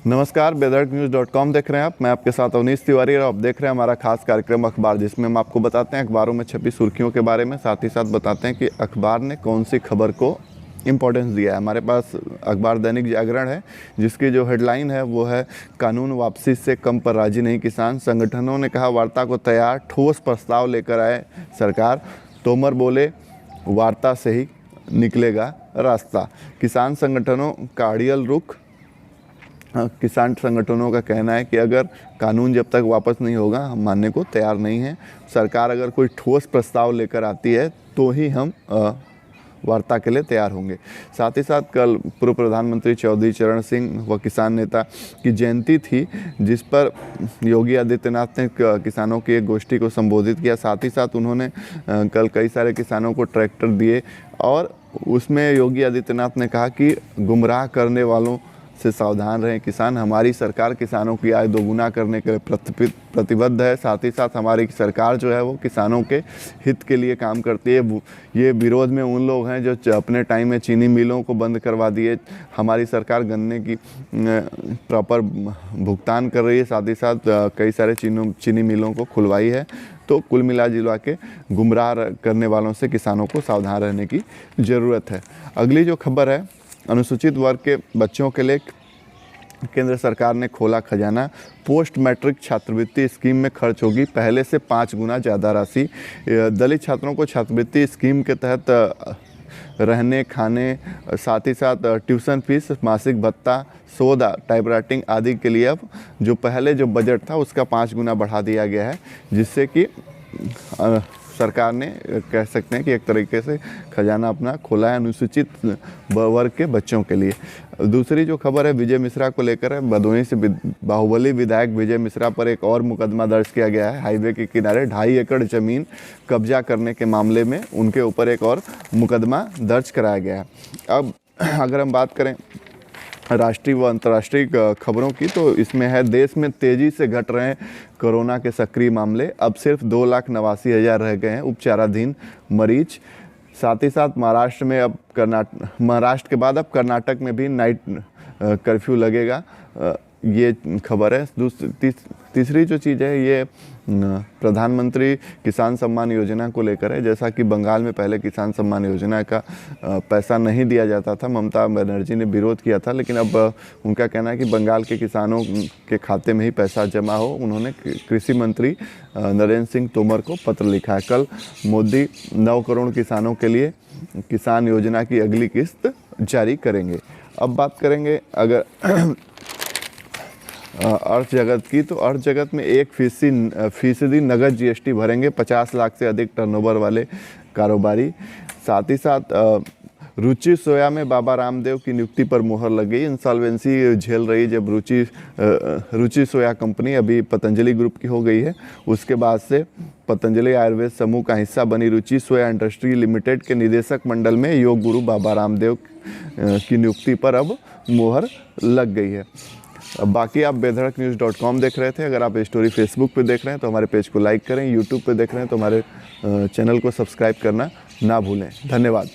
नमस्कार, बेदर्कन्यूज़.com देख रहे हैं आप। मैं आपके साथ अवनीश तिवारी और आप देख रहे हैं हमारा खास कार्यक्रम अखबार, जिसमें हम आपको बताते हैं अखबारों में छपी सुर्खियों के बारे में। साथ ही साथ बताते हैं कि अखबार ने कौन सी खबर को इम्पोर्टेंस दिया है। हमारे पास अखबार दैनिक जागरण है, जिसकी जो हेडलाइन है वो है कानून वापसी से कम पर राजी नहीं किसान। संगठनों ने कहा वार्ता को तैयार, ठोस प्रस्ताव लेकर आए सरकार। तोमर बोले वार्ता से ही निकलेगा रास्ता। किसान संगठनों का अड़ियल रुख। किसान संगठनों का कहना है कि अगर कानून जब तक वापस नहीं होगा हम मानने को तैयार नहीं हैं। सरकार अगर कोई ठोस प्रस्ताव लेकर आती है तो ही हम वार्ता के लिए तैयार होंगे। साथ ही साथ कल पूर्व प्रधानमंत्री चौधरी चरण सिंह व किसान नेता की जयंती थी, जिस पर योगी आदित्यनाथ ने किसानों की एक गोष्ठी को संबोधित किया। साथ ही साथ उन्होंने कल कई सारे किसानों को ट्रैक्टर दिए और उसमें योगी आदित्यनाथ ने कहा कि गुमराह करने वालों से सावधान रहें किसान। हमारी सरकार किसानों की आय दोगुना करने के लिए प्रतिबद्ध है। साथ ही साथ हमारी सरकार जो है वो किसानों के हित के लिए काम करती है। ये विरोध में उन लोग हैं जो अपने टाइम में चीनी मिलों को बंद करवा दिए। हमारी सरकार गन्ने की प्रॉपर भुगतान कर रही है, साथ ही साथ कई सारे चीनी मिलों को खुलवाई है। तो कुल मिला जुला के गुमराह करने वालों से किसानों को सावधान रहने की ज़रूरत है। अगली जो खबर है, अनुसूचित वर्ग के बच्चों के लिए केंद्र सरकार ने खोला खजाना। पोस्ट मैट्रिक छात्रवृत्ति स्कीम में खर्च होगी पहले से 5 गुना ज़्यादा राशि। दलित छात्रों को छात्रवृत्ति स्कीम के तहत रहने, खाने, साथ ही साथ ट्यूशन फीस, मासिक भत्ता, सोदा, टाइपराइटिंग आदि के लिए अब जो पहले जो बजट था उसका 5 गुना बढ़ा दिया गया है, जिससे कि सरकार ने कह सकते हैं कि एक तरीके से खजाना अपना खोला है अनुसूचित वर्ग के बच्चों के लिए। दूसरी जो खबर है विजय मिश्रा को लेकर है। भदोही से बाहुबली विधायक विजय मिश्रा पर एक और मुकदमा दर्ज किया गया है। हाईवे के किनारे 2.5 एकड़ ज़मीन कब्जा करने के मामले में उनके ऊपर एक और मुकदमा दर्ज कराया गया है। अब अगर हम बात करें राष्ट्रीय व अंतर्राष्ट्रीय खबरों की, तो इसमें है देश में तेज़ी से घट रहे हैं कोरोना के सक्रिय मामले। अब सिर्फ 2,89,000 रह गए हैं उपचाराधीन मरीज। साथ ही साथ महाराष्ट्र में अब महाराष्ट्र के बाद अब कर्नाटक में भी नाइट कर्फ्यू लगेगा। ये खबर है। तीसरी जो चीज़ है ये प्रधानमंत्री किसान सम्मान योजना को लेकर है। जैसा कि बंगाल में पहले किसान सम्मान योजना का पैसा नहीं दिया जाता था, ममता बनर्जी ने विरोध किया था, लेकिन अब उनका कहना है कि बंगाल के किसानों के खाते में ही पैसा जमा हो। उन्होंने कृषि मंत्री नरेंद्र सिंह तोमर को पत्र लिखा है। कल मोदी 9 करोड़ किसानों के लिए किसान योजना की अगली किस्त जारी करेंगे। अब बात करेंगे अगर अर्थ जगत की, तो अर्थ जगत में 1% नगद जीएसटी भरेंगे 50 लाख से अधिक टर्नओवर वाले कारोबारी। साथ ही साथ रुचि सोया में बाबा रामदेव की नियुक्ति पर मुहर लग गई। इंसॉल्वेंसी झेल रही जब रुचि सोया कंपनी अभी पतंजलि ग्रुप की हो गई है, उसके बाद से पतंजलि आयुर्वेद समूह का हिस्सा बनी रुचि सोया इंडस्ट्री लिमिटेड के निदेशक मंडल में योग गुरु बाबा रामदेव की नियुक्ति पर अब मुहर लग गई है। बाकी आप बेधड़कन्यूज़.com देख रहे थे। अगर आप स्टोरी फेसबुक पे देख रहे हैं तो हमारे पेज को लाइक करें, यूट्यूब पे देख रहे हैं तो हमारे चैनल को सब्सक्राइब करना ना भूलें। धन्यवाद।